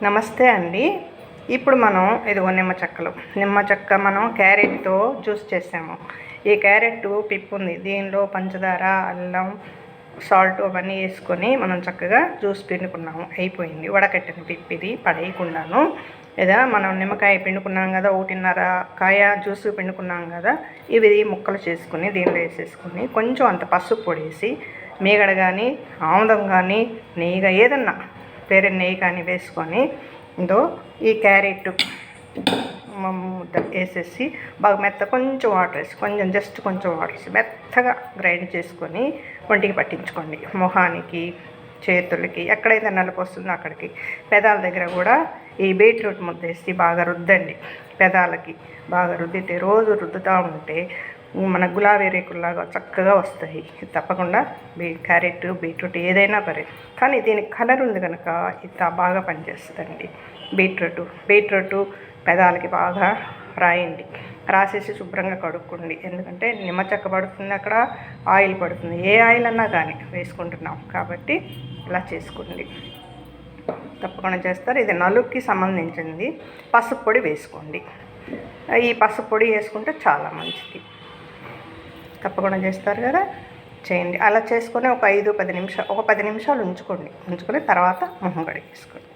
నమస్తే అండి. ఇప్పుడు మనం ఇదిగో నిమ్మ చెక్క మనం క్యారెట్తో జ్యూస్ చేసాము. ఈ క్యారెట్ పిప్పు ఉంది, దీనిలో పంచదార, అల్లం, సాల్ట్ అవన్నీ వేసుకొని మనం చక్కగా జ్యూస్ పిండుకున్నాము. అయిపోయింది. వడకట్టిన పిప్పు ఇది, పడేయకుండాను. లేదా మనం నిమ్మకాయ పిండుకున్నాం కదా, 1.5 కాయ జ్యూస్ పిండుకున్నాం కదా, ఇవి ముక్కలు చేసుకుని దీనిలో వేసేసుకుని కొంచెం అంత పసుపు పొడి వేసి మీగడ కానీ ఆముదం కానీ నెయ్యిగా ఏదన్నా వేరే నెయ్యి కానీ వేసుకొని ఈ క్యారెట్ ముద్ద వేసేసి బాగా కొంచెం వాటర్ వేసి కొంచెం వాటర్ వేసి మెత్తగా గ్రైండ్ చేసుకొని ఒంటికి పట్టించుకోండి. మొహానికి, చేతులకి, ఎక్కడైతే నలుపు వస్తుందో అక్కడికి. పెదాల దగ్గర కూడా ఈ బీట్రూట్ ముద్ద వేసి బాగా రుద్దండి. పెదాలకి బాగా రుద్దితే రోజు రుద్దుతూ ఉంటే మన గులాబీ రేకుల్లాగా చక్కగా వస్తాయి. తప్పకుండా క్యారెట్, బీట్రూట్ ఏదైనా పరే, కానీ దీనికి కలర్ ఉంది కనుక ఇంత బాగా పనిచేస్తుందండి. బీట్రూట్ పెదాలకి బాగా రాయండి. రాసేసి శుభ్రంగా కడుక్కోండి. ఎందుకంటే నిమ్మ చెక్క పడుతుంది, అక్కడ ఆయిల్ పడుతుంది. ఏ ఆయిల్ అన్నా కానీ వేసుకుంటున్నాం కాబట్టి ఇలా చేసుకోండి. తప్పకుండా చేస్తారు. ఇది నలుగుకి సంబంధించింది. పసుపు పొడి వేసుకోండి. ఈ పసుపు పొడి వేసుకుంటే చాలా మంచిది. తప్పకుండా చేస్తారు కదా, చేయండి. అలా చేసుకొని ఒక 10 నిమిషాలు ఉంచుకొని తర్వాత మొహం కడిగేసుకోండి.